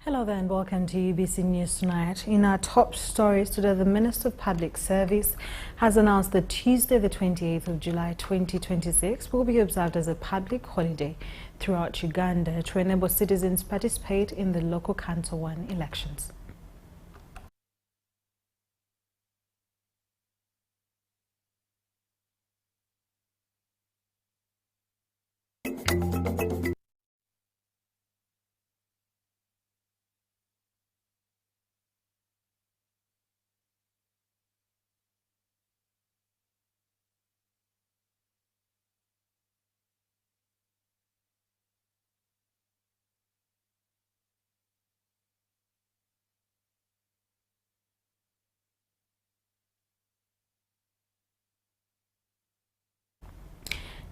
Hello there and welcome to UBC News Tonight. In our top stories today, the Minister of Public Service has announced that Tuesday the 28th of July 2026 will be observed as a public holiday throughout Uganda to enable citizens to participate in the local Council 1 elections.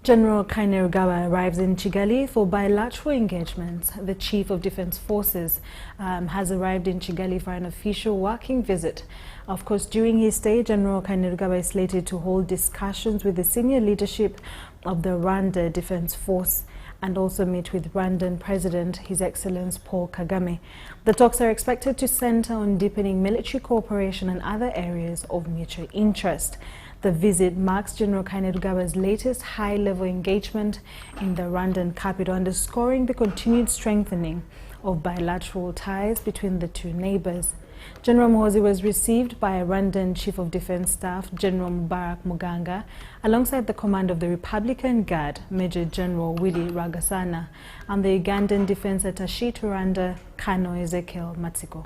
General Kainerugaba arrives in Kigali for bilateral engagements. The Chief of Defense Forces has arrived in Kigali for an official working visit. Of course, during his stay, General Kainerugaba is slated to hold discussions with the senior leadership of the Rwanda Defense Force and also meet with Rwandan President, His Excellency Paul Kagame. The talks are expected to center on deepening military cooperation and other areas of mutual interest. The visit marks General Kainerugaba's latest high-level engagement in the Rwandan capital, underscoring the continued strengthening of bilateral ties between the two neighbors. General Muhoozi was received by Rwandan Chief of Defense Staff, General Mubarak Muganga, alongside the Commander of the Republican Guard, Major General Willy Rwagasana, and the Ugandan Defense Attaché to Rwanda, Colonel Ezekiel Matsiko.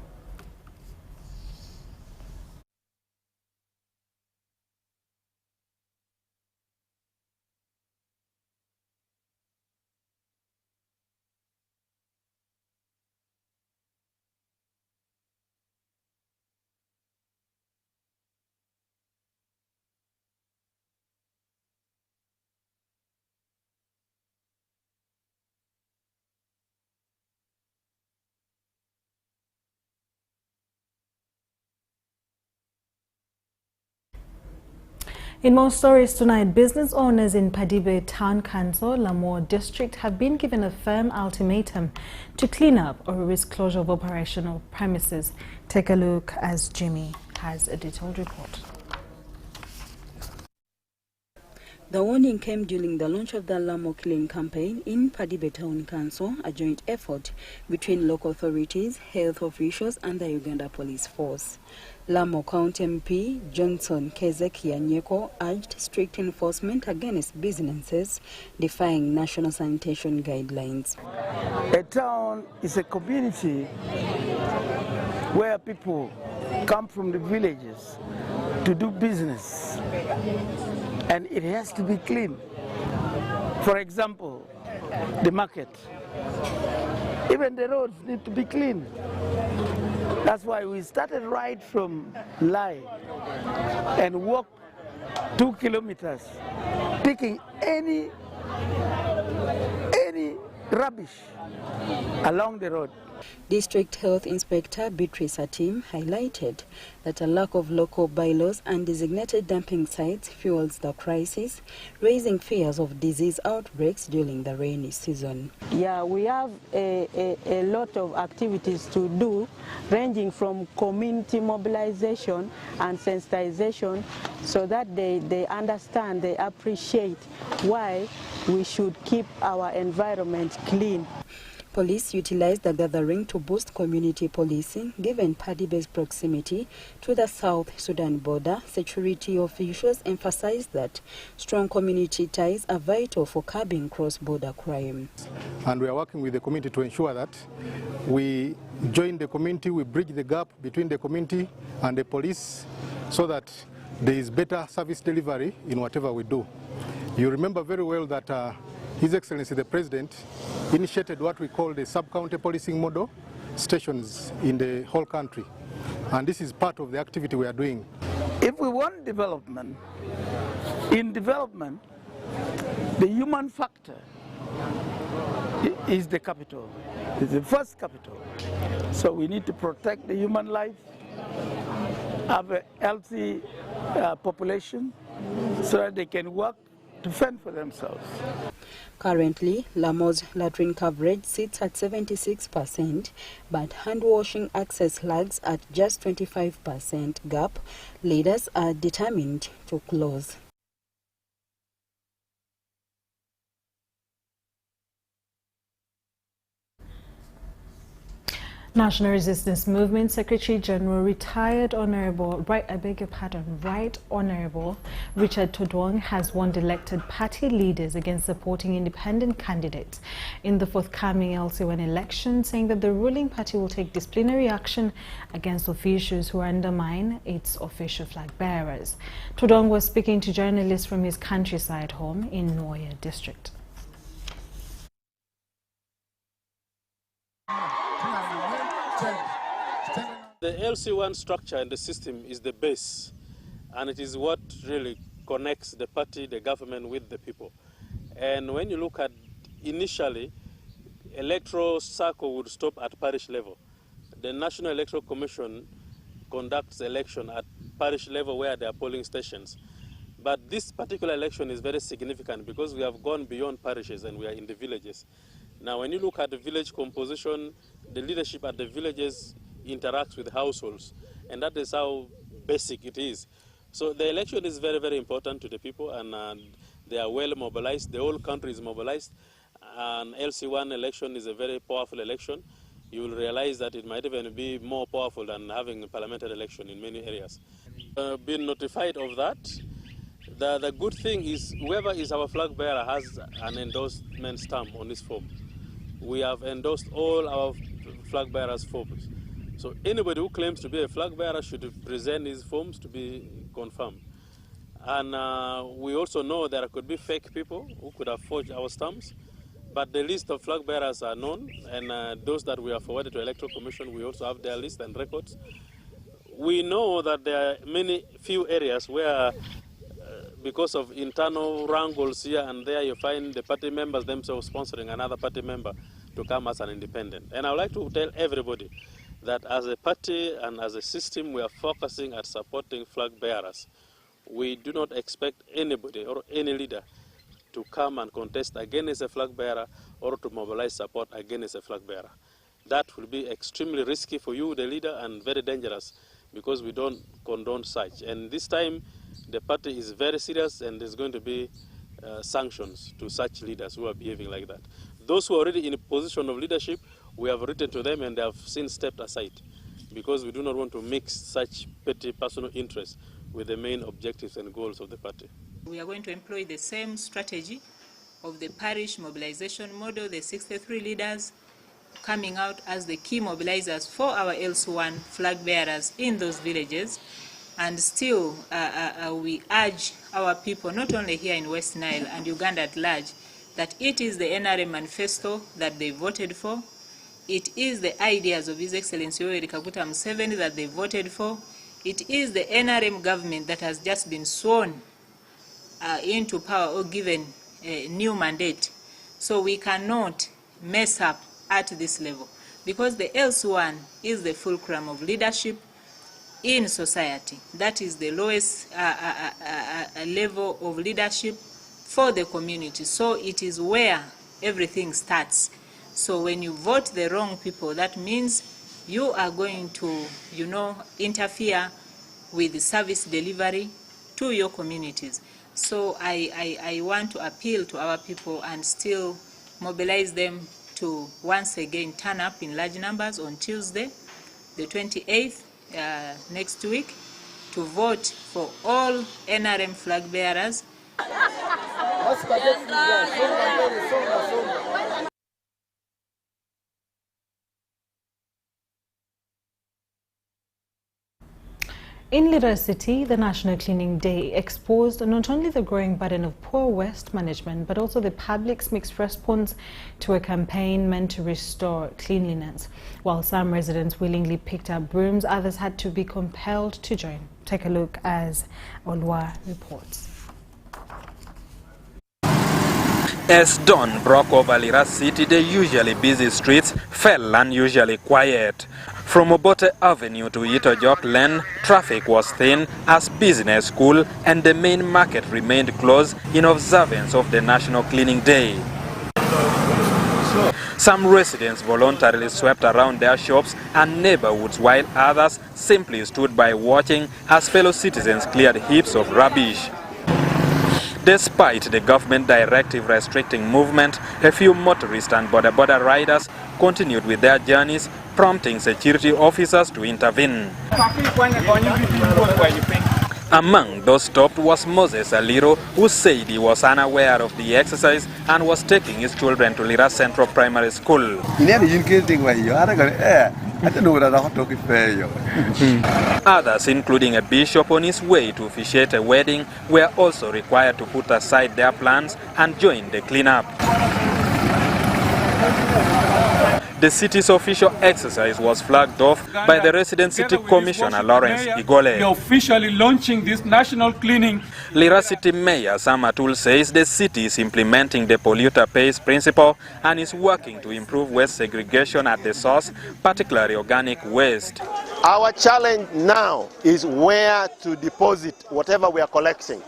In more stories tonight, business owners in Padibe Town Council, Lamore District, have been given a firm ultimatum to clean up or risk closure of operational premises. Take a look as Jimmy has a detailed report. The warning came during the launch of the Lamore Clean campaign in Padibe Town Council, a joint effort between local authorities, health officials and the Uganda Police Force. Lamore County MP Johnson Kezekia Nyeko urged strict enforcement against businesses defying national sanitation guidelines. A town is a community where people come from the villages to do business, and it has to be clean. For example, the market. Even the roads need to be clean. That's why we started right from Lai and walked 2 kilometers, picking any rubbish along the road. District Health Inspector Beatrice Atim highlighted that a lack of local bylaws and designated dumping sites fuels the crisis, raising fears of disease outbreaks during the rainy season. Yeah, we have a lot of activities to do, ranging from community mobilization and sensitization, so that they understand, they appreciate why we should keep our environment clean. Police utilized the gathering to boost community policing, given Padibe's proximity to the South Sudan border. Security officials emphasized that strong community ties are vital for curbing cross-border crime. And we are working with the community to ensure that we join the community, we bridge the gap between the community and the police so that there is better service delivery in whatever we do. You remember very well that His Excellency the President initiated what we call the sub-county policing model stations in the whole country. And this is part of the activity we are doing. If we want development, in development, the human factor is the capital. It's the first capital. So we need to protect the human life, have a healthy population so that they can work to fend for themselves. Currently, Lamo's latrine coverage sits at 76%, but hand-washing access lags at just 25% gap. Leaders are determined to close. National Resistance Movement Secretary General Right Honorable Richard Todwong has warned elected party leaders against supporting independent candidates in the forthcoming LC1 election, saying that the ruling party will take disciplinary action against officials who undermine its official flag bearers. Todwong was speaking to journalists from his countryside home in Noya district. The LC1 structure and the system is the base, and it is what really connects the party, the government with the people. And when you look at initially, electoral circle would stop at parish level. The National Electoral Commission conducts election at parish level where there are polling stations. But this particular election is very significant because we have gone beyond parishes and we are in the villages. Now, when you look at the village composition, the leadership at the villages interacts with households, and that is how basic it is. So the election is very, very important to the people, and they are well mobilized. The whole country is mobilized. An LC1 election is a very powerful election. You will realize that it might even be more powerful than having a parliamentary election in many areas. Been notified of that. The good thing is whoever is our flag bearer has an endorsement stamp on his form. We have endorsed all our flag bearers' forms. So anybody who claims to be a flag bearer should present his forms to be confirmed. And we also know there could be fake people who could have forged our stamps, but the list of flag bearers are known, and those that we have forwarded to Electoral Commission, we also have their list and records. We know that there are few areas where because of internal wrangles here and there, you find the party members themselves sponsoring another party member to come as an independent. And I would like to tell everybody that as a party and as a system, we are focusing at supporting flag bearers. We do not expect anybody or any leader to come and contest against a flag bearer or to mobilize support against a flag bearer. That will be extremely risky for you, the leader, and very dangerous because we don't condone such. And this time, the party is very serious, and there's going to be sanctions to such leaders who are behaving like that. Those who are already in a position of leadership, we have written to them and they have since stepped aside because we do not want to mix such petty personal interests with the main objectives and goals of the party. We are going to employ the same strategy of the parish mobilization model, the 63 leaders coming out as the key mobilizers for our LC1 flag bearers in those villages. And still, we urge our people, not only here in West Nile and Uganda at large, that it is the NRM manifesto that they voted for. It is the ideas of His Excellency Yoweri Kaguta Museveni that they voted for. It is the NRM government that has just been sworn into power or given a new mandate. So we cannot mess up at this level because the LC1 is the fulcrum of leadership in society. That is the lowest level of leadership for the community. So it is where everything starts. So when you vote the wrong people, that means you are going to, interfere with the service delivery to your communities. So I want to appeal to our people and still mobilize them to once again turn up in large numbers on Tuesday, the 28th, next week, to vote for all NRM flag bearers. In Lira City, the National Cleaning Day exposed not only the growing burden of poor waste management, but also the public's mixed response to a campaign meant to restore cleanliness. While some residents willingly picked up brooms, others had to be compelled to join. Take a look as Olwa reports. As dawn broke over Lira City, the usually busy streets fell unusually quiet. From Obote Avenue to Yitojok Lane, traffic was thin as business, school and the main market remained closed in observance of the National Cleaning Day. Some residents voluntarily swept around their shops and neighborhoods, while others simply stood by watching as fellow citizens cleared heaps of rubbish. Despite the government directive restricting movement, a few motorists and border riders continued with their journeys, prompting security officers to intervene. Among those stopped was Moses Aliro, who said he was unaware of the exercise and was taking his children to Lira Central Primary School. Others, including a bishop on his way to officiate a wedding, were also required to put aside their plans and join the cleanup. The city's official exercise was flagged off by the resident city commissioner Lawrence Igole. They're officially launching this national cleaning. Lira City Mayor Sam Atul says the city is implementing the polluter pays principle and is working to improve waste segregation at the source, particularly organic waste. Our challenge now is where to deposit whatever we are collecting.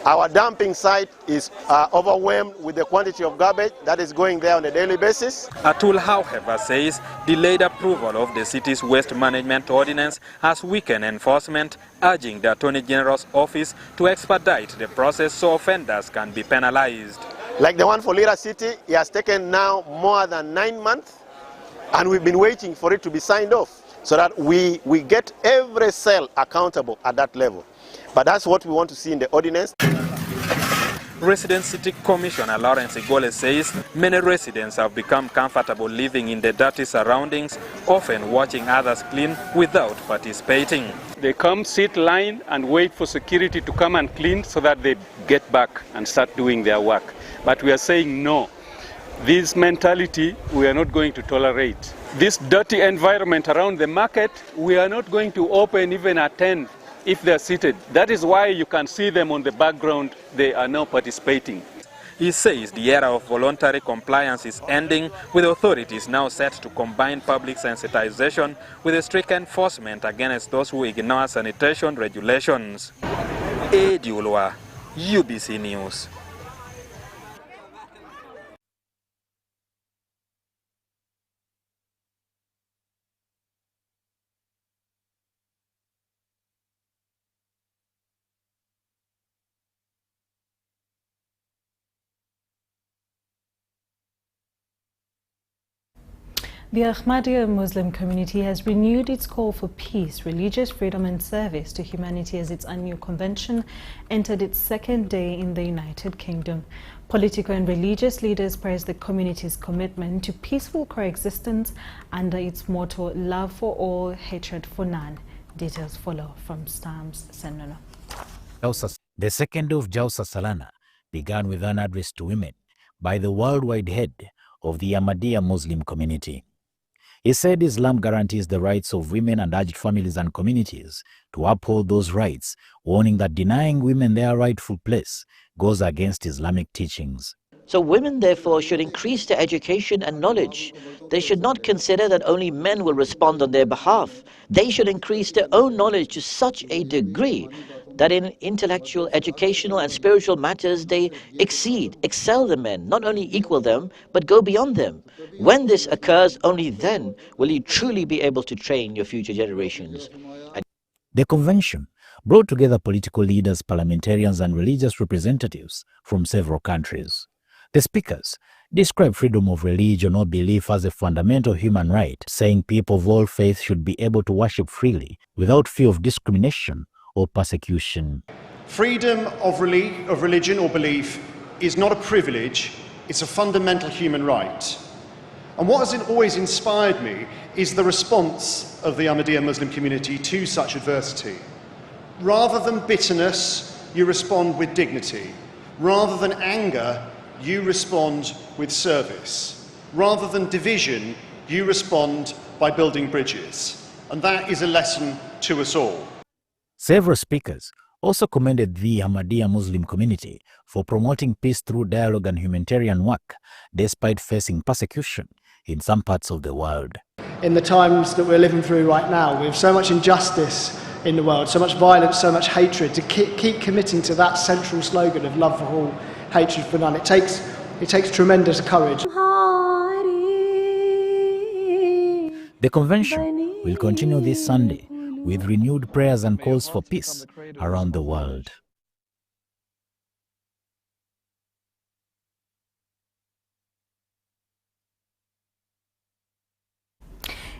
Our dumping site is overwhelmed with the quantity of garbage that is going there on a daily basis. Atul, however, says delayed approval of the city's waste management ordinance has weakened enforcement, urging the Attorney General's office to expedite the process so offenders can be penalized. Like the one for Lira City, it has taken now more than 9 months, and we've been waiting for it to be signed off so that we get every cell accountable at that level. But that's what we want to see in the ordinance. Resident City Commissioner Lawrence Igole says many residents have become comfortable living in the dirty surroundings, often watching others clean without participating. They come, sit, line, and wait for security to come and clean so that they get back and start doing their work. But we are saying no. This mentality we are not going to tolerate. This dirty environment around the market, we are not going to open even at 10. If they're seated. That is why you can see them on the background. They are now participating. He says the era of voluntary compliance is ending, with authorities now set to combine public sensitization with a strict enforcement against those who ignore sanitation regulations. Edi Ulwa, UBC News. The Ahmadiyya Muslim community has renewed its call for peace, religious freedom and service to humanity as its annual convention entered its second day in the United Kingdom. Political and religious leaders praised the community's commitment to peaceful coexistence under its motto, love for all, hatred for none. Details follow from Stams Senono. The second day of Jalsa Salana began with an address to women by the worldwide head of the Ahmadiyya Muslim community. He said Islam guarantees the rights of women and urged families and communities to uphold those rights, warning that denying women their rightful place goes against Islamic teachings. So women, therefore, should increase their education and knowledge. They should not consider that only men will respond on their behalf. They should increase their own knowledge to such a degree that in intellectual, educational and spiritual matters they excel the men, not only equal them, but go beyond them. When this occurs, only then will you truly be able to train your future generations. The convention brought together political leaders, parliamentarians and religious representatives from several countries. The speakers described freedom of religion or belief as a fundamental human right, saying people of all faiths should be able to worship freely without fear of discrimination or persecution. Freedom of religion or belief is not a privilege, it's a fundamental human right. And what has always inspired me is the response of the Ahmadiyya Muslim community to such adversity. Rather than bitterness, you respond with dignity. Rather than anger, you respond with service. Rather than division, you respond by building bridges. And that is a lesson to us all. Several speakers also commended the Ahmadiyya Muslim community for promoting peace through dialogue and humanitarian work, despite facing persecution in some parts of the world. In the times that we're living through right now, we have so much injustice in the world, so much violence, so much hatred, to keep committing to that central slogan of love for all, hatred for none. It takes tremendous courage. The convention will continue this Sunday with renewed prayers and calls for peace around the world.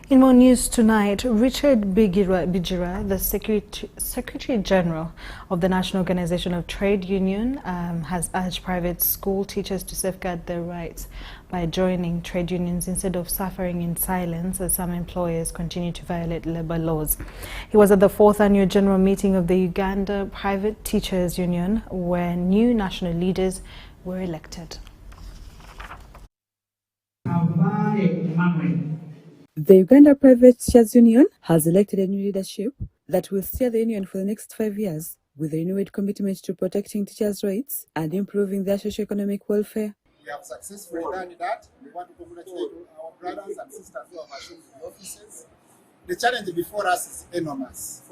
In more news tonight, Richard Bijira, the Secretary General of the National Organization of Trade Union, has urged private school teachers to safeguard their rights by joining trade unions instead of suffering in silence as some employers continue to violate labor laws. He was at the 4th annual general meeting of the Uganda Private Teachers Union, where new national leaders were elected. The Uganda Private Teachers Union has elected a new leadership that will steer the union for the next 5 years, with a renewed commitment to protecting teachers' rights and improving their socio-economic welfare. We have successfully done that. We want to congratulate our brothers and sisters who have assumed the offices. The challenge before us is enormous.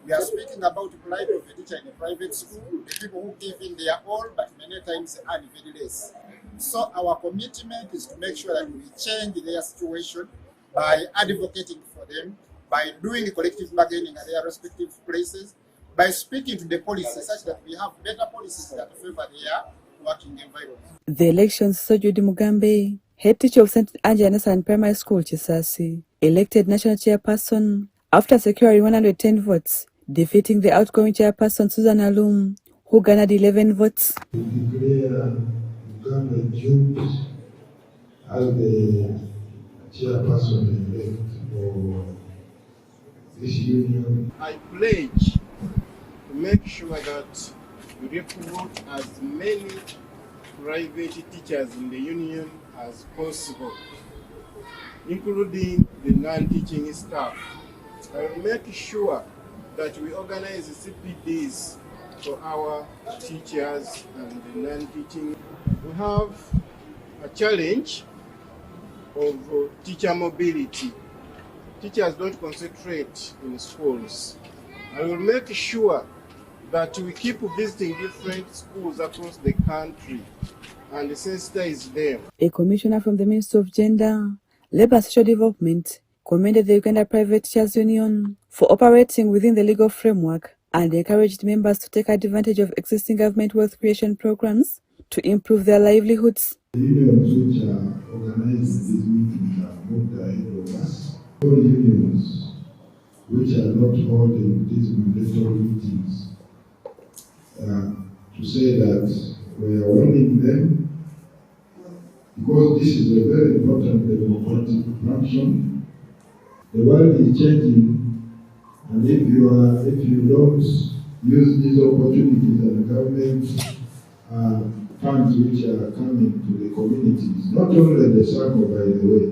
We are speaking about the plight of a teacher in a private school, the people who give in their all, but many times earn very less. So our commitment is to make sure that we change their situation by advocating for them, by doing collective bargaining at their respective places, by speaking to the policies such that we have better policies that favor their working environment. The elections saw Judy Mugambe, head teacher of St. Angela's and Primary School, Chisasi, elected national chairperson after securing 110 votes, defeating the outgoing chairperson Susan Alum, who garnered 11 votes. Declare Mugambe Jude as the chairperson elect for this union. I pledge to make sure that we recruit as many private teachers in the union as possible, including the non-teaching staff. I will make sure that we organize CPDs for our teachers and the non-teaching. We have a challenge of teacher mobility. Teachers don't concentrate in schools. I will make sure that we keep visiting different schools across the country and sensitize them. A commissioner from the Ministry of Gender, Labour and Social Development commended the Uganda Private Teachers Union for operating within the legal framework and encouraged members to take advantage of existing government wealth creation programs to improve their livelihoods. The unions which are organizing these meetings have moved ahead of us. All unions which are not holding these mandatory meetings to say that we are warning them because this is a very important democratic function. The world is changing, and if you don't use these opportunities and government funds which are coming to the communities, not only the circle, by the way,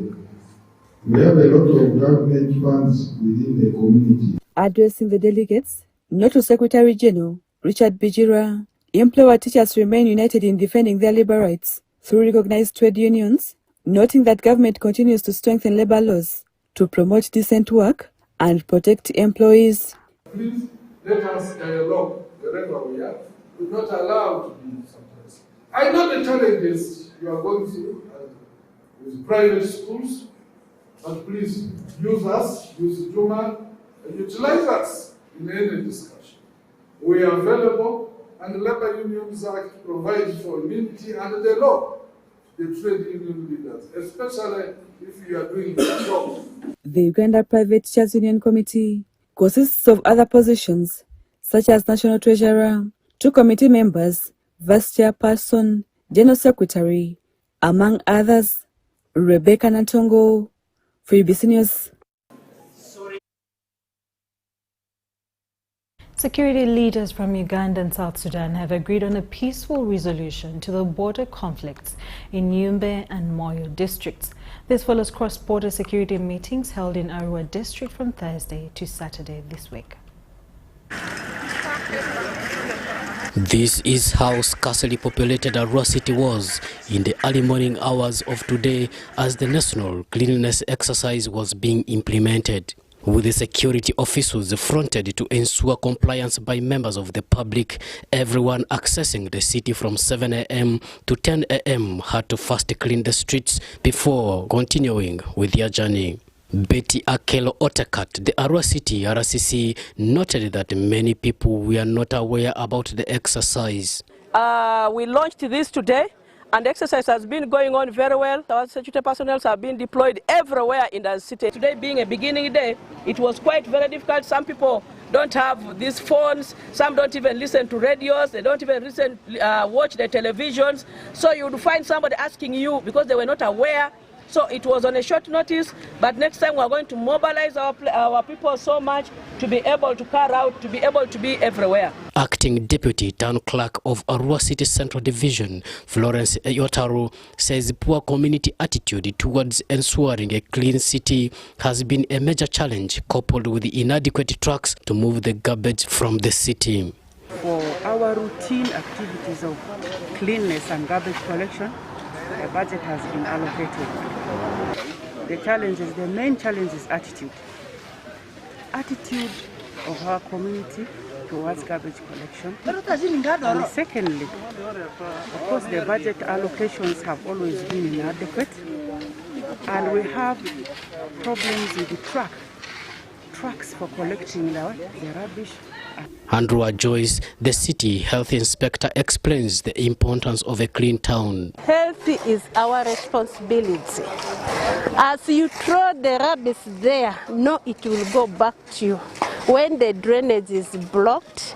we have a lot of government funds within the community. Addressing the delegates, NATO Secretary General Richard Bijira implored teachers to remain united in defending their labor rights through recognized trade unions, noting that government continues to strengthen labor laws to promote decent work and protect employees. Please let us dialogue wherever we are. We're not allowed to be sometimes. I know the challenges you are going through with private schools, but please use us, use Juma, and utilize us in any discussion. We are available, and the Labor Unions Act provides for immunity under the law, the trade union leaders, especially if you are doing the job. The Uganda Private Teachers Union Committee consists of other positions, such as National Treasurer, 2 committee members, Vice Chairperson, General Secretary, among others. Rebecca Natongo, for UBC News. Security leaders from Uganda and South Sudan have agreed on a peaceful resolution to the border conflicts in Nyumbe and Moyo districts. This follows cross-border security meetings held in Arua district from Thursday to Saturday this week. This is how scarcely populated Arua city was in the early morning hours of today as the national cleanliness exercise was being implemented, with the security officials fronted to ensure compliance by members of the public. Everyone accessing the city from 7 a.m. to 10 a.m. had to first clean the streets before continuing with their journey. Betty Akelo Otakat, the Arua City RCC, noted that many people were not aware about the exercise. We launched this today, and the exercise has been going on very well. Our security personnel have been deployed everywhere in the city. Today being a beginning day, it was quite very difficult. Some people don't have these phones, some don't even listen to radios, they don't even watch the televisions. So you would find somebody asking you because they were not aware. So it was on a short notice, but next time we're going to mobilize our people so much to be able to carry out, to be able to be everywhere. Acting Deputy Town Clerk of Arua City Central Division, Florence Yotaru, says poor community attitude towards ensuring a clean city has been a major challenge, coupled with inadequate trucks to move the garbage from the city. For our routine activities of cleanliness and garbage collection, a budget has been allocated. The main challenge is attitude. Attitude of our community towards garbage collection. And secondly, of course, the budget allocations have always been inadequate. And we have problems with the trucks for collecting the rubbish. Andrew Joyce, the city health inspector, explains the importance of a clean town. Health is our responsibility. As you throw the rubbish there, no, it will go back to you. When the drainage is blocked,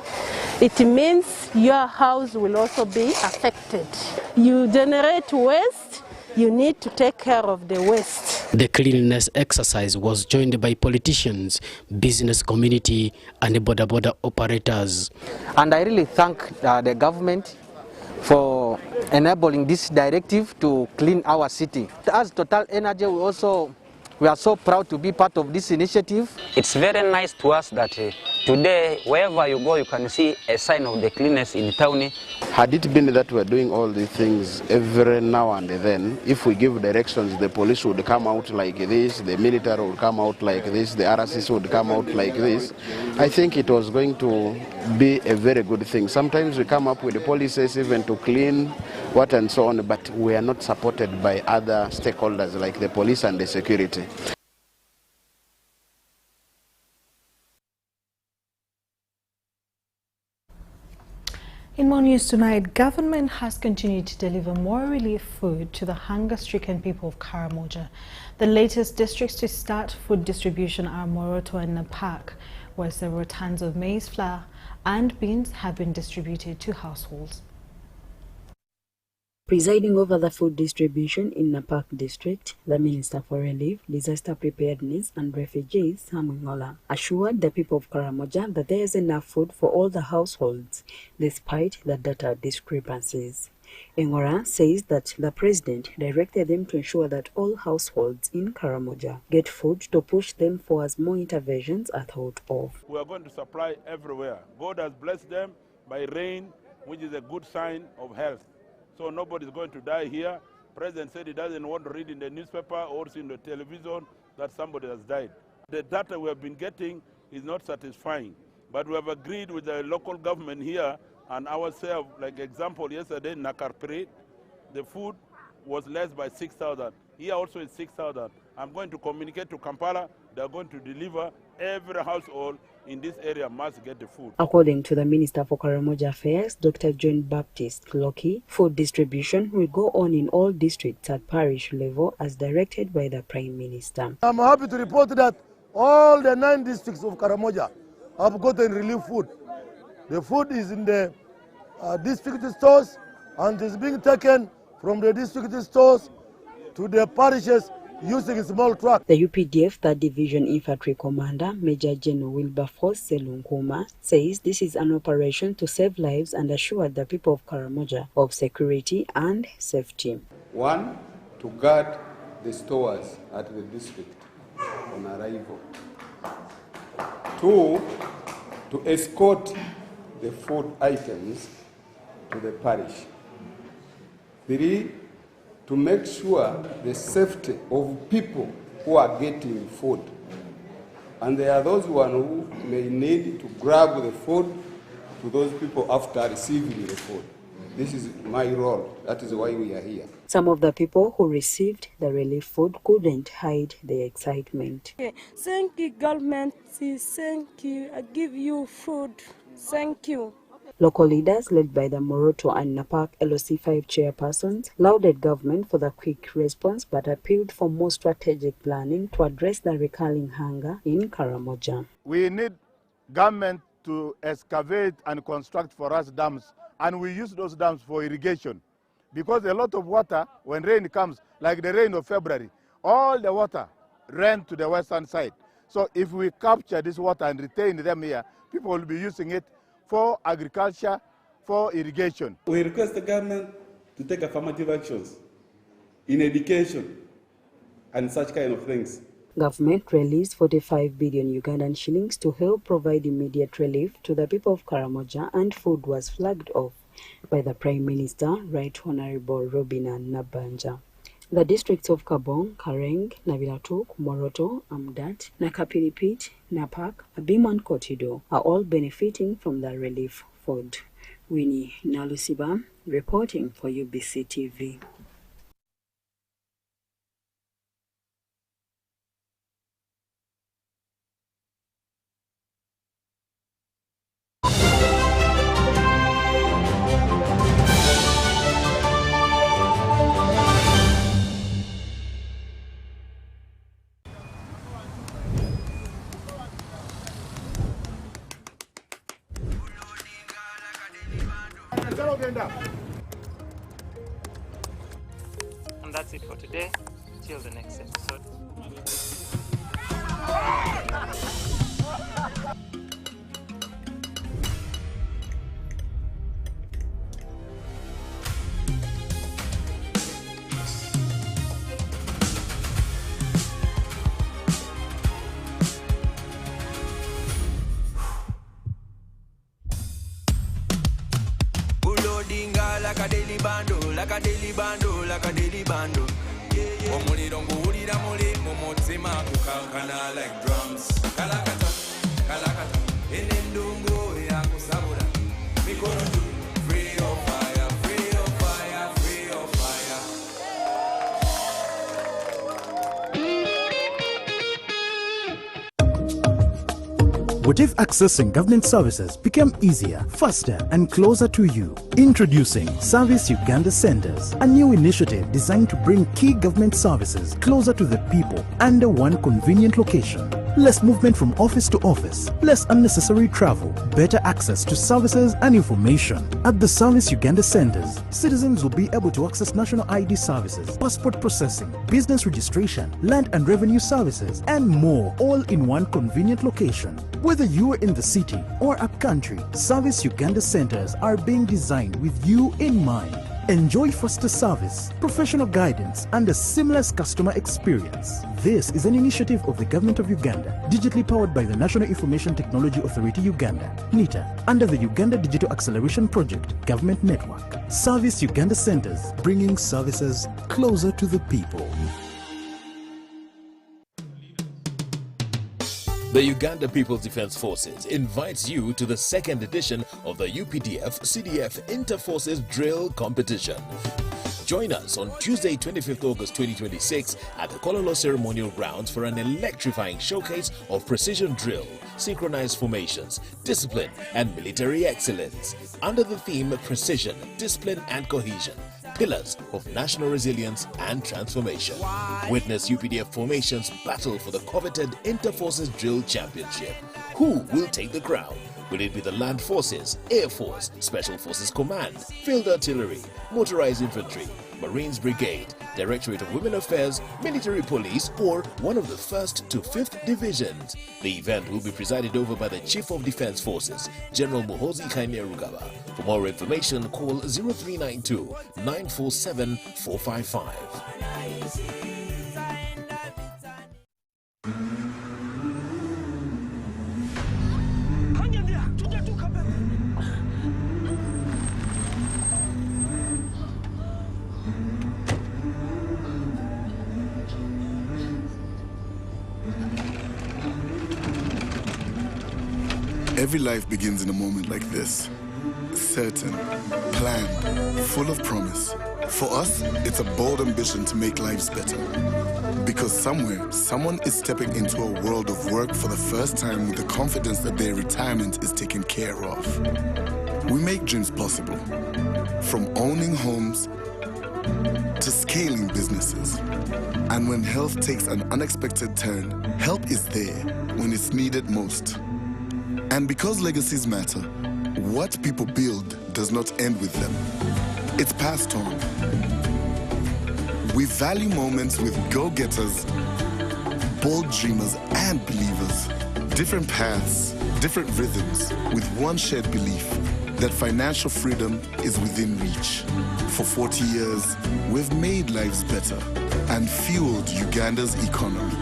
it means your house will also be affected. You generate waste, you need to take care of the waste. The cleanliness exercise was joined by politicians, business community and border operators. And I really thank the government for enabling this directive to clean our city. As Total Energy, we are so proud to be part of this initiative. It's very nice to us that today, wherever you go, you can see a sign of the cleanness in town. Had it been that we're doing all these things every now and then, if we give directions, the police would come out like this, the military would come out like this, the RCC would come out like this, I think it was going to be a very good thing. Sometimes we come up with the policies even to clean what and so on, but we are not supported by other stakeholders like the police and the security. In more news tonight, government has continued to deliver more relief food to the hunger-stricken people of Karamoja. The latest districts to start food distribution are Moroto and Napak, where several tons of maize flour and beans have been distributed to households. Presiding over the food distribution in Napak district, the Minister for Relief, Disaster Preparedness and Refugees, Samuel, assured the people of Karamoja that there is enough food for all the households, despite the data discrepancies. Engora says that the President directed them to ensure that all households in Karamoja get food to push them for as more interventions are thought of. We are going to supply everywhere. God has blessed them by rain, which is a good sign of health. So nobody is going to die here. President said he doesn't want to read in the newspaper or see in the television that somebody has died. The data we have been getting is not satisfying. But we have agreed with the local government here and ourselves, like example, yesterday in Nakarpiri, the food was less by 6,000. Here also is 6,000. I'm going to communicate to Kampala. They're going to deliver. Every household in this area must get the food. According to the Minister for Karamoja Affairs, Dr. John Baptist Loki, food distribution will go on in all districts at parish level as directed by the Prime Minister. I'm happy to report that all the 9 districts of Karamoja have gotten relief food. The food is in the district stores and is being taken from the district stores to the parishes using a small truck. The UPDF 3rd Division Infantry Commander, Major General Wilberforce Selunkuma, says this is an operation to save lives and assure the people of Karamoja of security and safety. 1, to guard the stores at the district on arrival. 2, to escort the food items to the parish. 3, to make sure the safety of people who are getting food. And there are those who may need to grab the food to those people after receiving the food. This is my role. That is why we are here. Some of the people who received the relief food couldn't hide their excitement. Thank you, government. Thank you. I give you food. Thank you. Local leaders led by the Moroto and Napak LOC5 chairpersons lauded government for the quick response but appealed for more strategic planning to address the recurring hunger in Karamoja. We need government to excavate and construct for us dams, and we use those dams for irrigation. Because a lot of water, when rain comes, like the rain of February, all the water ran to the western side. So if we capture this water and retain them here, people will be using it for agriculture, for irrigation. We request the government to take affirmative actions in education and such kind of things. Government released 45 billion Ugandan shillings to help provide immediate relief to the people of Karamoja, and food was flagged off by the Prime Minister, Right Honorable Robina Nabanja. The districts of Kabong, Kareng, Nabilatuk, Moroto, Amdat, Nakapilipit, Napak, Abim and Kotido are all benefiting from the relief food. Winnie Nalusiba reporting for UBC TV. And that's it for today. Till the next episode. Like a daily bando, like a daily bando, like a daily bando. Omuliro nguwulira muli mu mutima kukankana like drums. Kalakata, kalakata, enendungu yakusabula. Mikono juu, free of fire, free of fire, free of fire. What if accessing government services became easier, faster, and closer to you? Introducing Service Uganda Centers, a new initiative designed to bring key government services closer to the people under one convenient location. Less movement from office to office, less unnecessary travel, better access to services and information. At the Service Uganda Centers, citizens will be able to access national ID services, passport processing, business registration, land and revenue services, and more, all in one convenient location. Whether you are in the city or upcountry, Service Uganda Centers are being designed with you in mind. Enjoy faster service, professional guidance, and a seamless customer experience. This is an initiative of the Government of Uganda, digitally powered by the National Information Technology Authority Uganda, NITA, under the Uganda Digital Acceleration Project Government Network. Service Uganda Centers, bringing services closer to the people. The Uganda People's Defense Forces invites you to the second edition of the UPDF-CDF Inter-Forces Drill Competition. Join us on Tuesday, 25th August 2026 at the Kololo Ceremonial Grounds for an electrifying showcase of precision drill, synchronized formations, discipline, and military excellence. Under the theme Precision, Discipline, and Cohesion, Pillars of National Resilience and Transformation. Witness UPDF formations battle for the coveted Inter-Forces Drill Championship. Who will take the crown? Will it be the Land Forces, Air Force, Special Forces Command, Field Artillery, Motorized Infantry, Marines Brigade, Directorate of Women Affairs, Military Police, or one of the 1st to 5th Divisions? The event will be presided over by the Chief of Defense Forces, General Muhoozi Kainerugaba. For more information, call 0392 947 455. Every life begins in a moment like this. Certain, planned, full of promise. For us, it's a bold ambition to make lives better. Because somewhere, someone is stepping into a world of work for the first time with the confidence that their retirement is taken care of. We make dreams possible. From owning homes to scaling businesses. And when health takes an unexpected turn, help is there when it's needed most. And because legacies matter, what people build does not end with them. It's passed on. We value moments with go-getters, bold dreamers, and believers. Different paths, different rhythms, with one shared belief that financial freedom is within reach. For 40 years, we've made lives better and fueled Uganda's economy.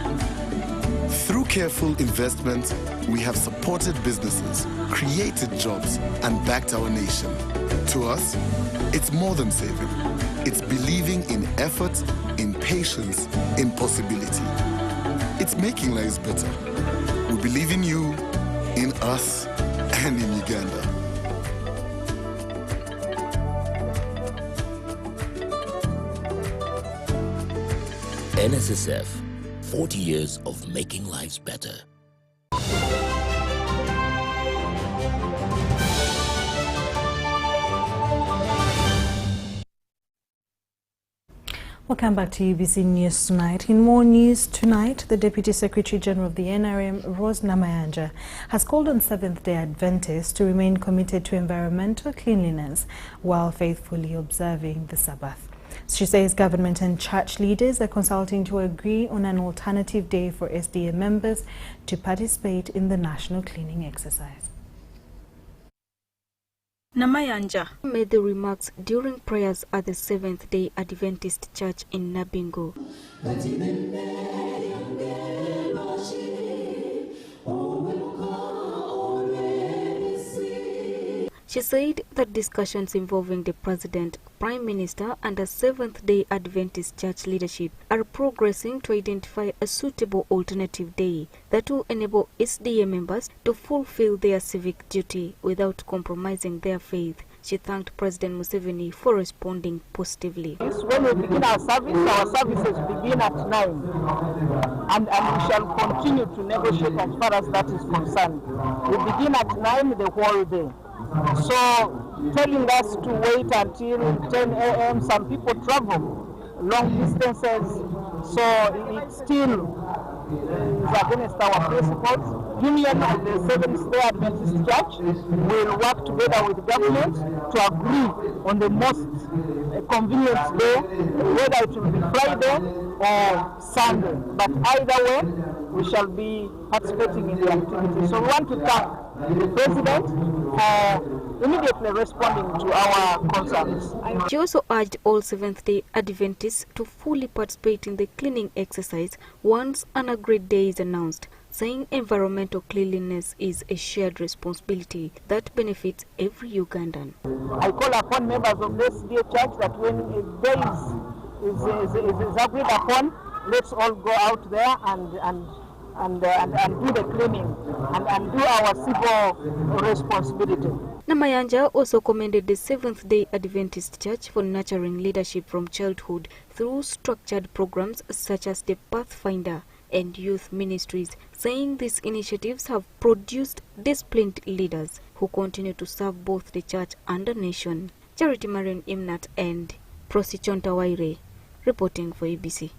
Through careful investment, we have supported businesses, created jobs, and backed our nation. To us, it's more than saving. It's believing in effort, in patience, in possibility. It's making lives better. We believe in you, in us, and in Uganda. NSSF, 40 years of making lives better. Welcome back to UBC News Tonight. In more news tonight, the Deputy Secretary General of the NRM, Rose Namayanja, has called on Seventh-day Adventists to remain committed to environmental cleanliness while faithfully observing the Sabbath. She says government and church leaders are consulting to agree on an alternative day for SDA members to participate in the national cleaning exercise. Namayanja made the remarks during prayers at the Seventh-day Adventist Church in Nabingo. She said that discussions involving the President, Prime Minister and the Seventh-day Adventist Church leadership are progressing to identify a suitable alternative day that will enable SDA members to fulfill their civic duty without compromising their faith. She thanked President Museveni for responding positively. When we begin our services begin at 9, and we shall continue to negotiate as far as that is concerned. We begin at 9 the whole day. So telling us to wait until 10 a.m., some people travel long distances, so it still is against our principles. Union of the Seventh-day Adventist Church will work together with government to agree on the most convenient day, whether it will be Friday or Sunday. But either way, we shall be participating in the activity. So we want to thank the President for immediately responding to our concerns. She also urged all Seventh-day Adventists to fully participate in the cleaning exercise once an agreed day is announced, saying environmental cleanliness is a shared responsibility that benefits every Ugandan. I call upon members of this SDA Church that when a day is agreed upon, let's all go out there and do the cleaning and do our civil responsibility. Namayanja also commended the Seventh-day Adventist Church for nurturing leadership from childhood through structured programs such as the Pathfinder and youth ministries, saying these initiatives have produced disciplined leaders who continue to serve both the church and the nation. Charity Marion Imnat and Prosichon Tawaire reporting for ABC.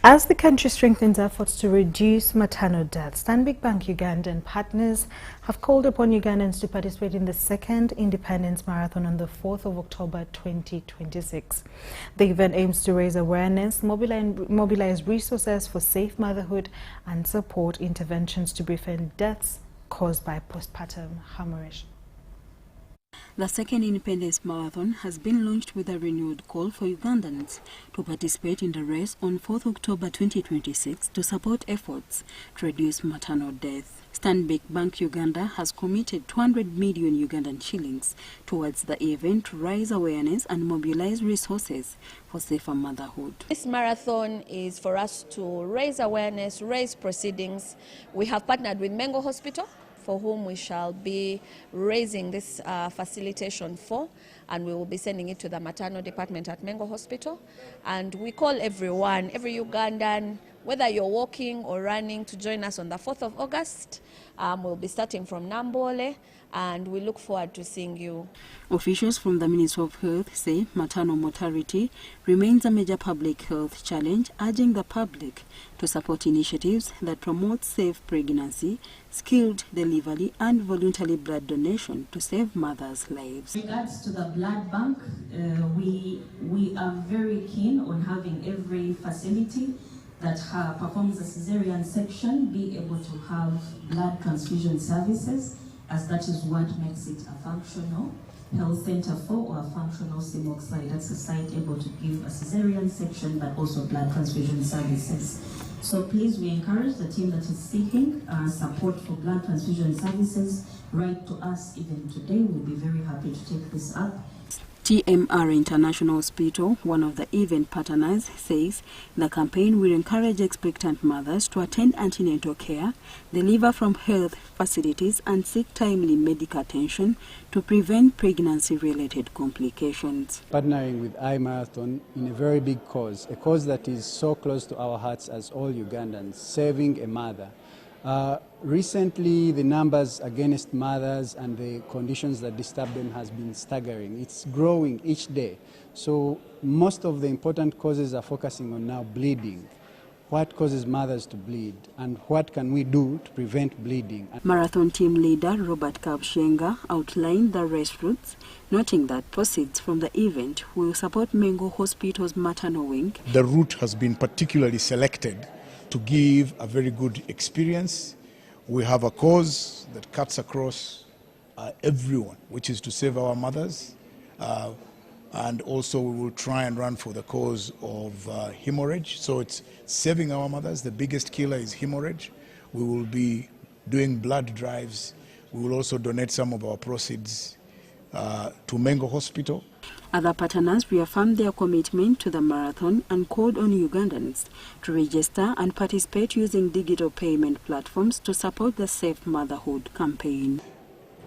As the country strengthens efforts to reduce maternal deaths, Stanbic Bank Uganda and partners have called upon Ugandans to participate in the second Independence Marathon on the 4th of October 2026. The event aims to raise awareness, mobilize resources for safe motherhood, and support interventions to prevent deaths caused by postpartum hemorrhage. The second Independence Marathon has been launched with a renewed call for Ugandans to participate in the race on 4th October 2026 to support efforts to reduce maternal death. Stanbic Bank Uganda has committed 200 million Ugandan shillings towards the event to raise awareness and mobilize resources for safer motherhood. This marathon is for us to raise awareness, raise proceedings. We have partnered with Mengo Hospital for whom we shall be raising this facilitation for, and we will be sending it to the maternal department at Mengo Hospital. And we call everyone, every Ugandan, whether you're walking or running, to join us on the 4th of August. We'll be starting from Nambole, and we look forward to seeing you. Officials from the Ministry of Health say maternal mortality remains a major public health challenge, urging the public to support initiatives that promote safe pregnancy, skilled delivery, and voluntary blood donation to save mothers' lives. In regards to the blood bank, we are very keen on having every facility that performs a cesarean section be able to have blood transfusion services, as that is what makes it a functional health center or a functional CMOC site. That's a site able to give a cesarean section but also blood transfusion services. So please, we encourage the team that is seeking support for blood transfusion services, write to us even today. We'll be very happy to take this up. TMR International Hospital, one of the event partners, says the campaign will encourage expectant mothers to attend antenatal care, deliver from health facilities, and seek timely medical attention to prevent pregnancy-related complications. Partnering with iMarathon in a very big cause, a cause that is so close to our hearts as all Ugandans, saving a mother. Recently, the numbers against mothers and the conditions that disturb them has been staggering. It's growing each day. So most of the important causes are focusing on now bleeding. What causes mothers to bleed, and what can we do to prevent bleeding? Marathon team leader Robert Kabshenga outlined the rest routes, noting that proceeds from the event will support Mengo Hospital's maternal wing. The route has been particularly selected to give a very good experience. We have a cause that cuts across everyone, which is to save our mothers. And also we will try and run for the cause of hemorrhage. So it's saving our mothers. The biggest killer is hemorrhage. We will be doing blood drives. We will also donate some of our proceeds to Mengo Hospital. Other partners reaffirmed their commitment to the marathon and called on Ugandans to register and participate using digital payment platforms to support the Safe Motherhood campaign.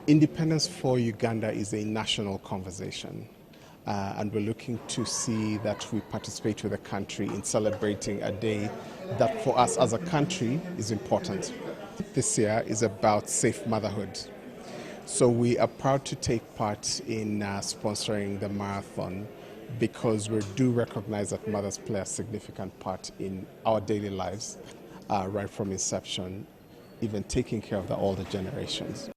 Independence for Uganda is a national conversation, and we're looking to see that we participate with the country in celebrating a day that for us as a country is important. This year is about safe motherhood. So we are proud to take part in sponsoring the marathon because we do recognize that mothers play a significant part in our daily lives, right from inception, even taking care of the older generations.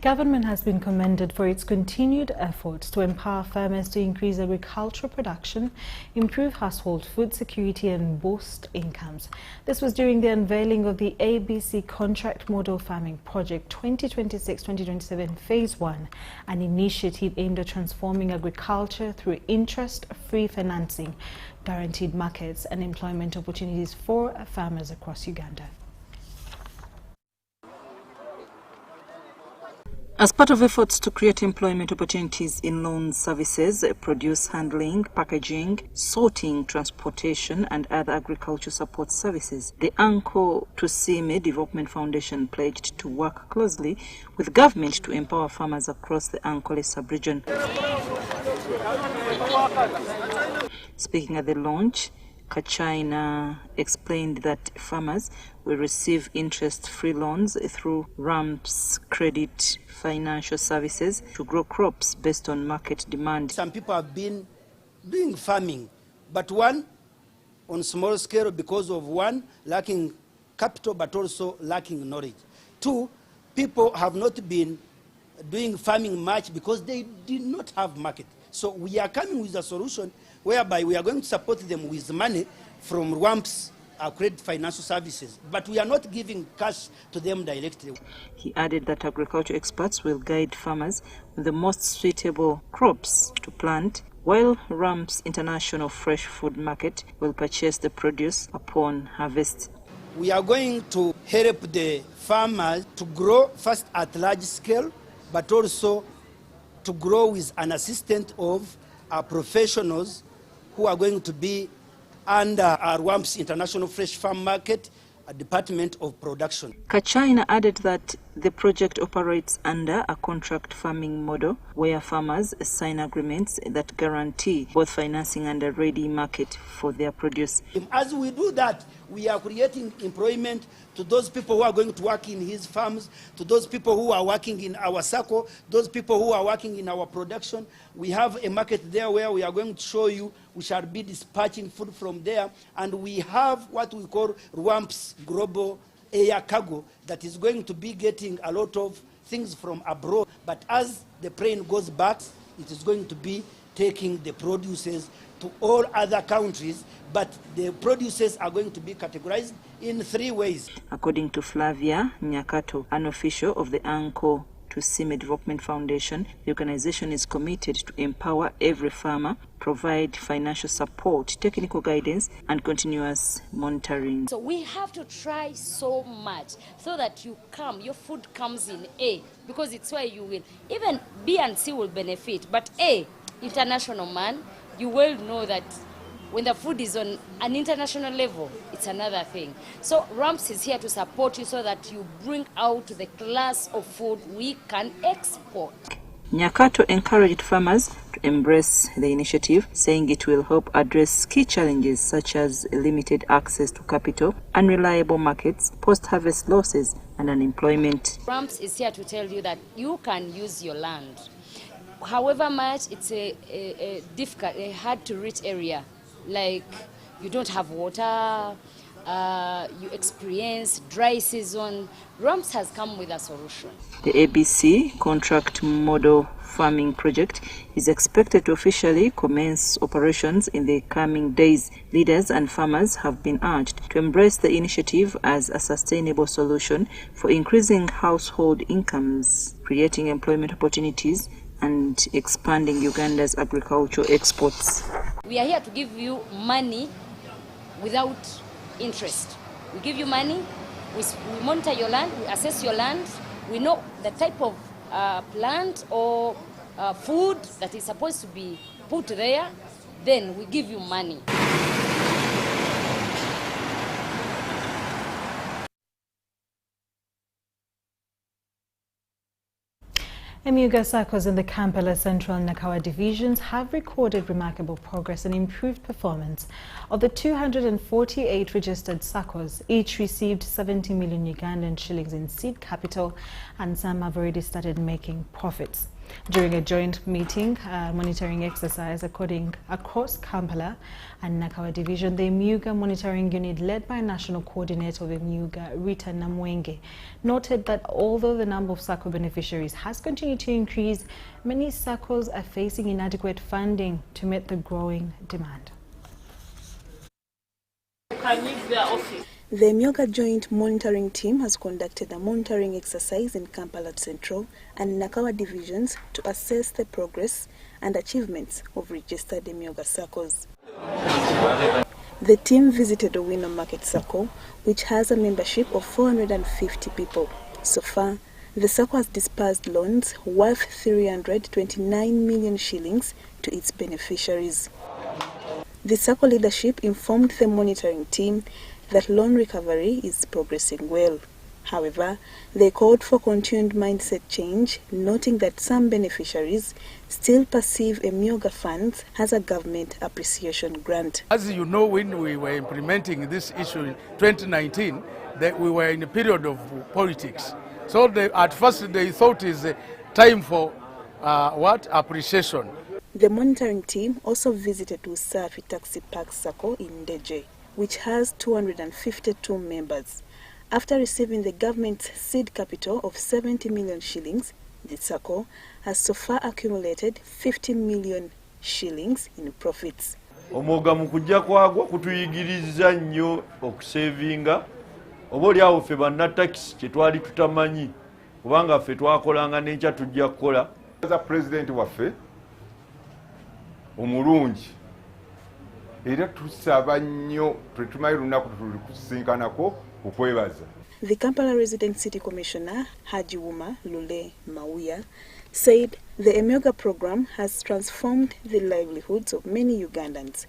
Government has been commended for its continued efforts to empower farmers to increase agricultural production, improve household food security and boost incomes. This was during the unveiling of the ABC Contract Model Farming Project 2026-2027 Phase 1, an initiative aimed at transforming agriculture through interest-free financing, guaranteed markets and employment opportunities for farmers across Uganda. As part of efforts to create employment opportunities in loan services, produce handling, packaging, sorting, transportation and other agriculture support services, the Uncle Tusime Development Foundation pledged to work closely with government to empower farmers across the Ankole sub-region. Speaking at the launch, Kachina explained that farmers will receive interest-free loans through RAMPS credit financial services to grow crops based on market demand. Some people have been doing farming, but one on small scale because of one lacking capital but also lacking knowledge. Two, people have not been doing farming much because they did not have market. So we are coming with a solution whereby we are going to support them with money from RAMPS credit financial services, but we are not giving cash to them directly. He added that agriculture experts will guide farmers with the most suitable crops to plant, while RAMPS International Fresh Food Market will purchase the produce upon harvest. We are going to help the farmers to grow first at large scale, but also to grow with an assistance of professionals who are going to be under our WAMPS International Fresh Farm Market Department of Production. Kachina added that the project operates under a contract farming model where farmers sign agreements that guarantee both financing and a ready market for their produce. As we do that, we are creating employment to those people who are going to work in his farms, to those people who are working in our circle, those people who are working in our production. We have a market there where we are going to show you. We shall be dispatching food from there, and we have what we call WAMPS Global Air Cargo that is going to be getting a lot of things from abroad. But as the plane goes back, it is going to be taking the produces to all other countries, but the produces are going to be categorized in 3 ways. According to Flavia Nyakato, an official of the Anko to Sime Development Foundation, the organization is committed to empower every farmer, provide financial support, technical guidance, and continuous monitoring. So we have to try so much so that your food comes in A, because it's where you will. Even B and C will benefit, but A, international man, you will know that when the food is on an international level, it's another thing. So RAMPS is here to support you so that you bring out the class of food we can export. Nyakato encouraged farmers to embrace the initiative, saying it will help address key challenges such as limited access to capital, unreliable markets, post-harvest losses, and unemployment. RAMPS is here to tell you that you can use your land. However much it's a difficult, a hard-to-reach area, like you don't have water, you experience dry season, RAMPS has come with a solution. The ABC contract model farming project is expected to officially commence operations in the coming days. Leaders and farmers have been urged to embrace the initiative as a sustainable solution for increasing household incomes, creating employment opportunities, and expanding Uganda's agricultural exports. We are here to give you money without interest. We give you money, we monitor your land, we assess your land, we know the type of plant or food that is supposed to be put there, then we give you money. Emyuga SACCOs in the Kampala Central and Nakawa divisions have recorded remarkable progress and improved performance. Of the 248 registered SACCOs, each received 70 million Ugandan shillings in seed capital, and some have already started making profits. During a joint meeting, monitoring exercise across Kampala and Nakawa division, the Emyuga monitoring unit led by National Coordinator of Emyuga, Rita Namwenge, noted that although the number of SACCO beneficiaries has continued to increase, many SACCOs are facing inadequate funding to meet the growing demand. The Emyuga Joint Monitoring Team has conducted a monitoring exercise in Kampala Central and Nakawa divisions to assess the progress and achievements of registered Emyuga SACCOs. The team visited Owino Market SACCO, which has a membership of 450 people. So far, the SACCO has disbursed loans worth 329 million shillings to its beneficiaries. The SACCO leadership informed the monitoring team that loan recovery is progressing well. However, they called for continued mindset change, noting that some beneficiaries still perceive Emyuga funds as a government appreciation grant. As you know, when we were implementing this issue in 2019, that we were in a period of politics. So at first they thought it's time for appreciation. The monitoring team also visited Usafi Taxi Park SACCO in Ndeje, which has 252 members. After receiving the government's seed capital of 70 million shillings, the SACCO has so far accumulated 50 million shillings in profits. Omwoga mu kujja kwagwa kutuyigiriza nnyo okusevinga oba oli awo ffe bannataxi kye twali tutamanyi kubanga ffe twakolanga n'enkya tujja kukola. Pulezidenti waffe omulungi era tusaba nnyo twetumayi lunaku tuli kusinkanako okwebaza. The Kampala Resident City Commissioner Hajiwuma Lule Mawuya said the Emyuga program has transformed the livelihoods of many Ugandans,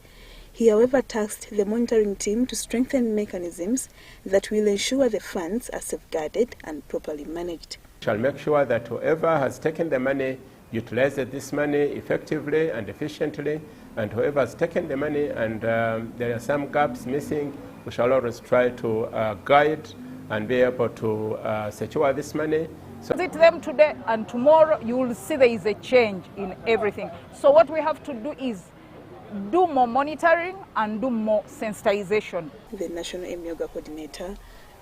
He, however, tasked the monitoring team to strengthen mechanisms that will ensure the funds are safeguarded and properly managed. We shall make sure that whoever has taken the money utilizes this money effectively and efficiently, and whoever has taken the money and there are some gaps missing, we shall always try to guide and be able to secure this money. So visit them today and tomorrow you will see there is a change in everything. So what we have to do is do more monitoring and do more sensitization. The National Emyoga Coordinator,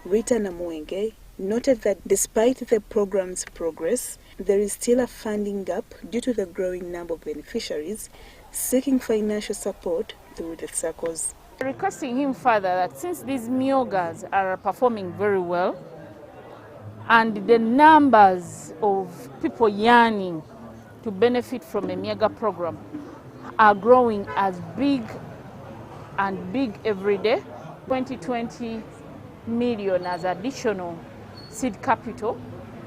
Rita Namuenge, noted that despite the program's progress, there is still a funding gap due to the growing number of beneficiaries seeking financial support through the circles. Requesting him further that since these myogas are performing very well and the numbers of people yearning to benefit from a myoga program are growing as big and big every day, 2020 million as additional seed capital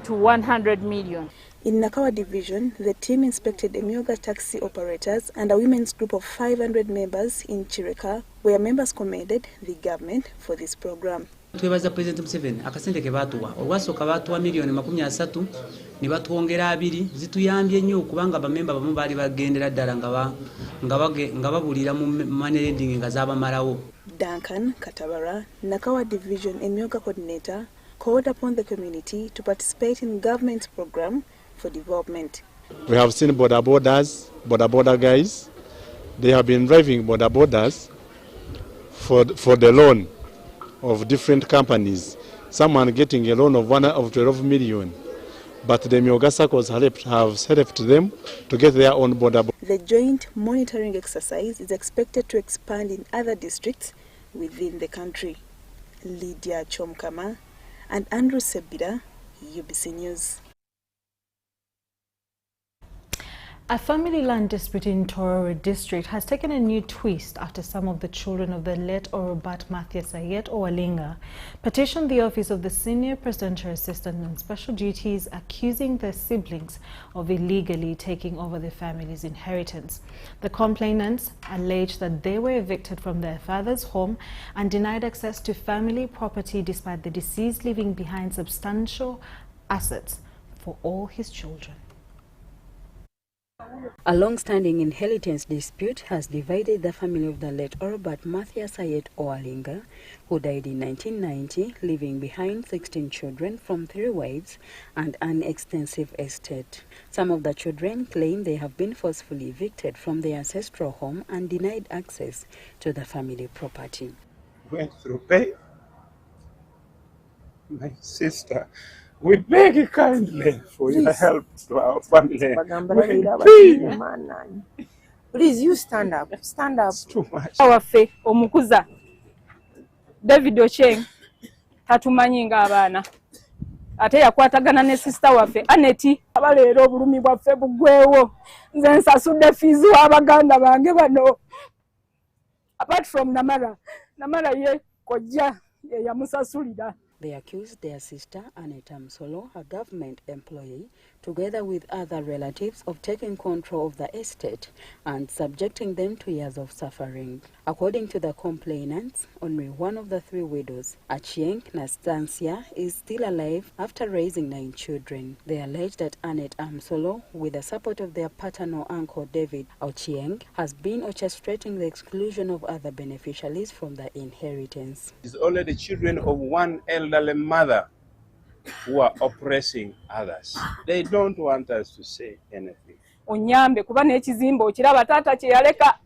to 100 million. In Nakawa Division, the team inspected Emyoga taxi operators and a women's group of 500 members in Chireka, where members commended the government for this program. Twebaza President Museveni akasente ke batuwa olwasooka batuwa milioni 30 ne batuwongera 2 zituyambye nnyo kubanga bamemba bamu baali bagendera ddala nga babulira mu money lending nga zabamalawo. Duncan Katabara, Nakawa Division Emyoga Coordinator, called upon the community to participate in government's program for development. We have seen border guys. They have been driving border borders for the loan of different companies. Someone getting a loan of 12 million. But the Emyoga circles have helped them to get their own border. The joint monitoring exercise is expected to expand in other districts within the country. Lydia Chomkama and Andrew Sebida, UBC News. A family land dispute in Tororo district has taken a new twist after some of the children of the late Orobat Matthias Ayet Owalinga petitioned the office of the Senior Presidential Assistant on Special Duties, accusing their siblings of illegally taking over the family's inheritance. The complainants alleged that they were evicted from their father's home and denied access to family property despite the deceased leaving behind substantial assets for all his children. A long-standing inheritance dispute has divided the family of the late Orobat Matthias Ayet Owalinga, who died in 1990, leaving behind 16 children from 3 wives and an extensive estate. Some of the children claim they have been forcefully evicted from their ancestral home and denied access to the family property. Went through pain. My sister, we beg you kindly for your help to our family. Please, you stand up. Stand up. It's too much. Our faith, Omukuza, David Ocheng, Tatumanyi nga abaana. Ate yakwatagana ne sister waffe Aneti abaleero obulumi bwaffe bugwewo. Nze nsasudde fees w'abaganda bange bano. Apart from Namara ye kojja ye yamusasulira. They accused their sister, Aneta Msolo, a government employee, together with other relatives, of taking control of the estate and subjecting them to years of suffering. According to the complainants, only one of the 3 widows, Achieng Nastancia, is still alive after raising 9 children. They allege that Anet Amsolo, with the support of their paternal uncle David Achieng, has been orchestrating the exclusion of other beneficiaries from the inheritance. It's only the children of one elderly mother who are oppressing others. They don't want us to say anything. Onyambe kuba n'ekizimba okiraba taata kye yaleka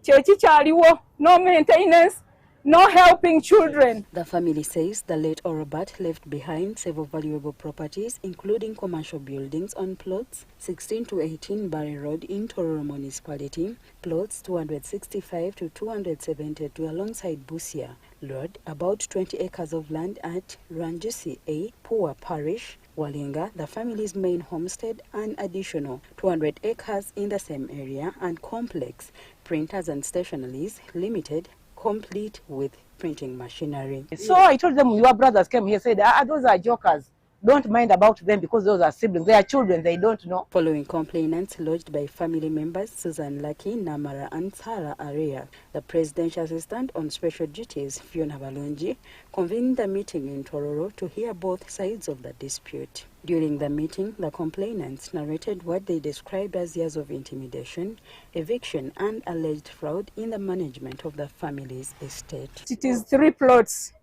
kyekikyaliwo, no maintenance, no helping children. The family says the late Orobat left behind several valuable properties, including commercial buildings on plots 16 to 18 Barry Road in Tororo Municipality, plots 265 to 272 alongside Busia Road, about 20 acres of land at Ranjisi A, Pua Parish, Walinga, the family's main homestead, an additional 200 acres in the same area, and complex printers and stationaries limited, complete with printing machinery. So I told them, your brothers came here, said, those are jokers. don't mind about them because those are siblings. They are children, they don't know. Following complaints lodged by family members Susan Lucky, Namara and Sarah Area, the Presidential Assistant on Special Duties, Fiona Balungi, convened the meeting in Tororo to hear both sides of the dispute. During the meeting, the complainants narrated what they described as years of intimidation, eviction, and alleged fraud in the management of the family's estate. It is 3 plots,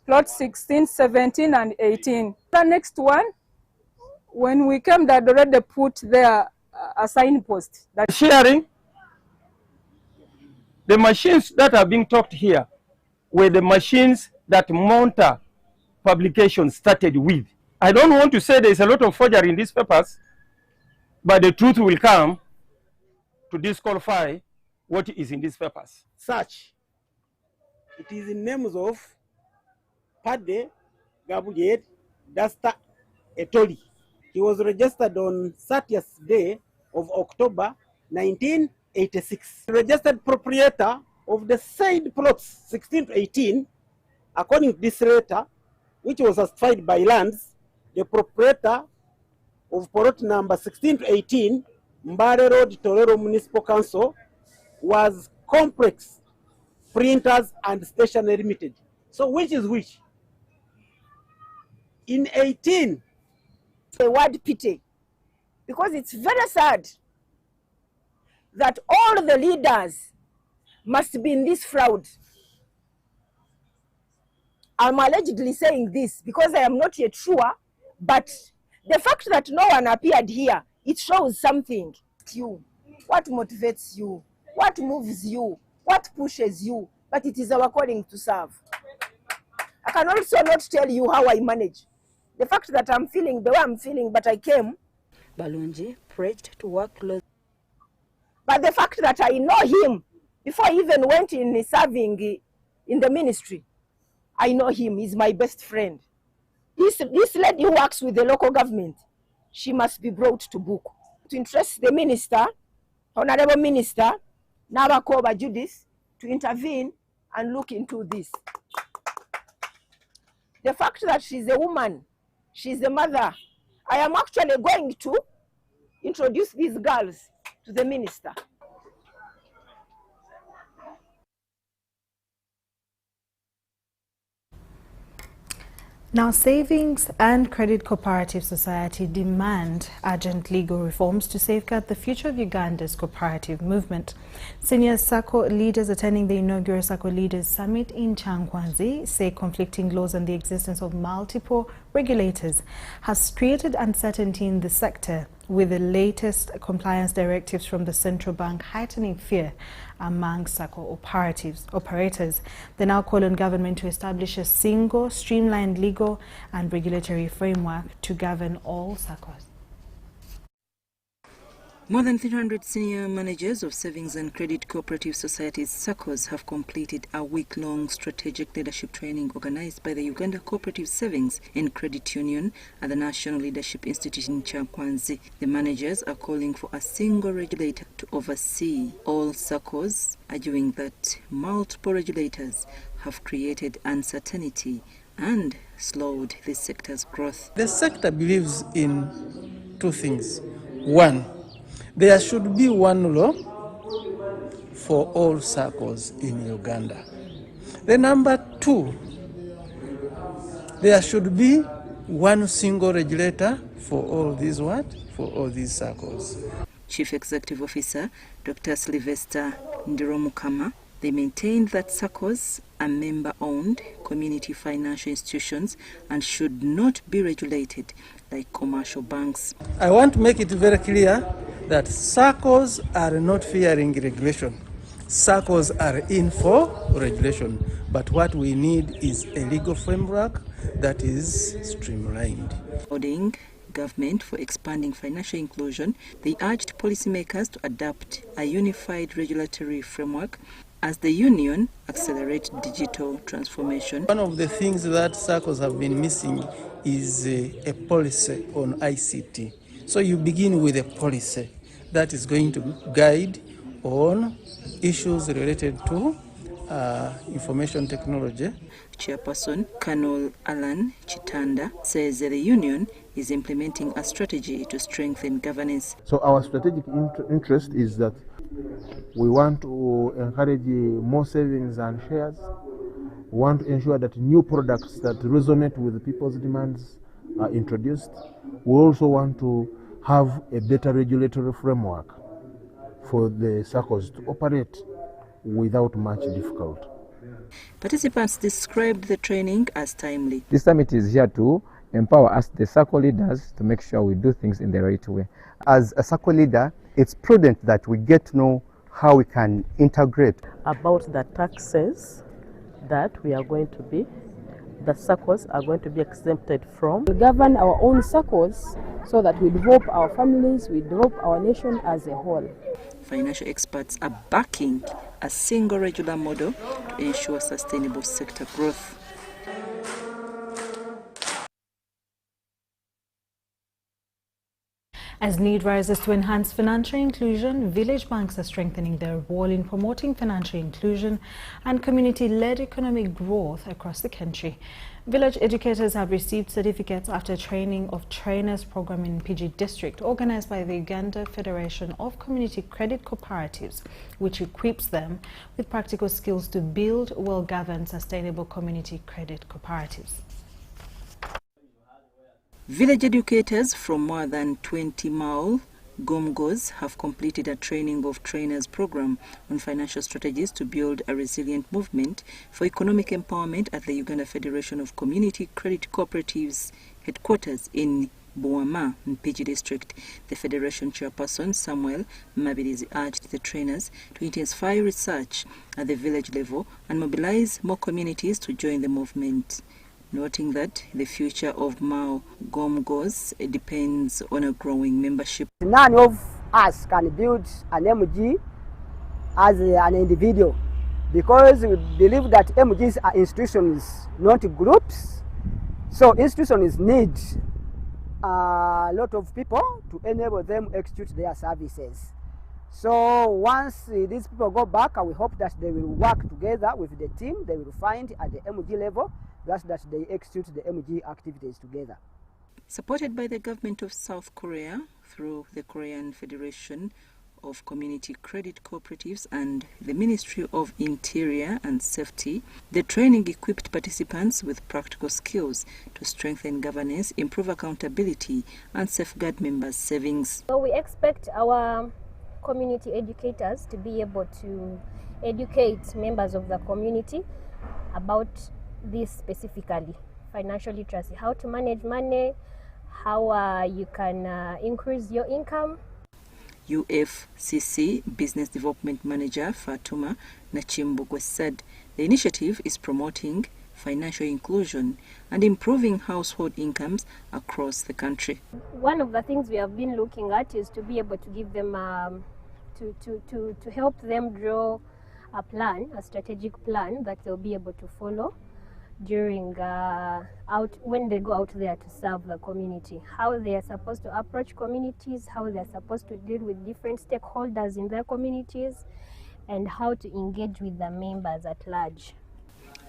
plot 16, 17, and 18. The next one, when we came, they had already put there a signpost. That sharing, the machines that are being talked here were the machines that Monta publication started with. I don't want to say there's a lot of forgery in these papers, but the truth will come to disqualify what is in these papers. Such, it is in names of Pade Gabriel Dasta Etoli. He was registered on 30th day of October 1986. Registered proprietor of the said plots 16 to 18, according to this letter, which was certified by lands, the proprietor of plot number 16 to 18, Mbare Road, Torero Municipal Council, was Complex Printers and Stationery Limited. So which is which? In 18, the word pity, because it's very sad that all the leaders must be in this fraud. I'm allegedly saying this because I am not yet sure, but the fact that no one appeared here, it shows something. You, what motivates you? What moves you? What pushes you? But it is our calling to serve. I can also not tell you how I manage. The fact that I'm feeling the way I'm feeling, but I came. Balungi pledged to work closely. But the fact that I know him before he even went in serving in the ministry, I know him. He's my best friend. This lady who works with the local government, she must be brought to book. To interest the minister, Honorable Minister, Nabakoba Judith, to intervene and look into this. The fact that she's a woman, she's a mother, I am actually going to introduce these girls to the minister. Now, Savings and Credit Cooperative Society demand urgent legal reforms to safeguard the future of Uganda's cooperative movement. Senior SACCO leaders attending the inaugural SACCO Leaders Summit in Changwanzi say conflicting laws and the existence of multiple regulators has created uncertainty in the sector, with the latest compliance directives from the central bank heightening fear among SACCO operators. They now call on government to establish a single, streamlined legal and regulatory framework to govern all SACCOs. More than 300 senior managers of savings and credit cooperative societies SACCOs have completed a week-long strategic leadership training organized by the Uganda Cooperative Savings and Credit Union at the National Leadership Institute in Chakwanzi. The managers are calling for a single regulator to oversee all SACCOs, arguing that multiple regulators have created uncertainty and slowed the sector's growth. The sector believes in two things. One, there should be one law for all SACCOs in Uganda. The number two, there should be one single regulator for all these For all these SACCOs. Chief Executive Officer Dr. Sylvester Ndiromukama, they maintained that SACCOs are member-owned community financial institutions and should not be regulated like commercial banks. I want to make it very clear that SACCOs are not fearing regulation. SACCOs are in for regulation, but what we need is a legal framework that is streamlined. Urging government for expanding financial inclusion, they urged policymakers to adopt a unified regulatory framework as the union accelerates digital transformation. One of the things that SACCOs have been missing is a policy on ICT. So you begin with a policy that is going to guide on issues related to information technology. Chairperson Colonel Alan Chitanda says that the union is implementing a strategy to strengthen governance. So our strategic interest is that we want to encourage more savings and shares. We want to ensure that new products that resonate with people's demands are introduced. We also want to have a better regulatory framework for the SACCOs to operate without much difficulty. Participants described the training as timely. This summit is here to empower us, the SACCO leaders, to make sure we do things in the right way. As a SACCO leader, it's prudent that we get to know how we can integrate. About the taxes that we are going to be, the SACCOs are going to be exempted from. We govern our own SACCOs so that we develop our families, we develop our nation as a whole. Financial experts are backing a single regular model to ensure sustainable sector growth. As need rises to enhance financial inclusion, village banks are strengthening their role in promoting financial inclusion and community-led economic growth across the country. Village educators have received certificates after training of trainers program in PG district organized by the Uganda Federation of Community Credit Cooperatives, which equips them with practical skills to build well-governed, sustainable community credit cooperatives. Village educators from more than 20 Mao Gomgos have completed a training of trainers program on financial strategies to build a resilient movement for economic empowerment at the Uganda Federation of Community Credit Cooperatives headquarters in Buama, Mpigi district. The Federation chairperson, Samuel Mabirizi, urged the trainers to intensify research at the village level and mobilize more communities to join the movement, noting that the future of Mao Gomgos depends on a growing membership. None of us can build an MG as an individual because we believe that MGs are institutions, not groups. So institutions need a lot of people to enable them to execute their services. So once these people go back, we hope that they will work together with the team. They will find at the MG level that they execute the MG activities together. Supported by the government of South Korea through the Korean Federation of Community Credit Cooperatives and the Ministry of Interior and Safety, the training equipped participants with practical skills to strengthen governance, improve accountability, and safeguard members' savings. So we expect our community educators to be able to educate members of the community about this specifically, financial literacy, how to manage money, how you can increase your income. UFCC Business Development Manager Fatuma Nachimbugwe said the initiative is promoting financial inclusion and improving household incomes across the country. One of the things we have been looking at is to be able to give them, to help them draw a plan, a strategic plan that they'll be able to follow during when they go out there to serve the community, how they are supposed to approach communities, how they are supposed to deal with different stakeholders in their communities, and how to engage with the members at large.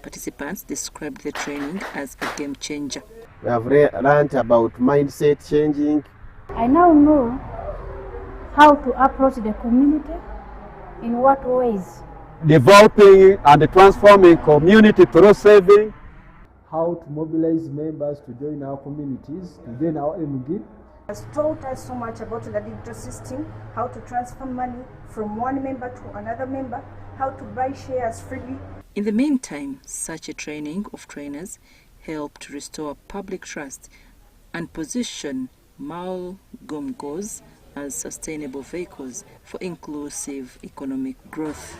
Participants described the training as a game changer. We have learned about mindset changing. I now know how to approach the community, in what ways. Developing and transforming community through saving. How to mobilize members to join our communities, to join our MG. Has taught us so much about the digital system, how to transfer money from one member to another member, how to buy shares freely. In the meantime, such a training of trainers helped restore public trust and position Mao Gomgos as sustainable vehicles for inclusive economic growth.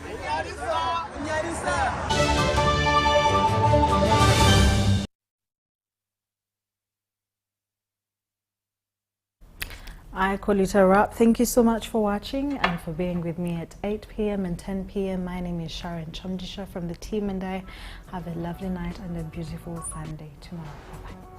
I call it a wrap. Thank you so much for watching and for being with me at 8 p.m. and 10 p.m. My name is Sharon Kyomugisha from the team, and I have a lovely night and a beautiful Sunday tomorrow. Bye-bye.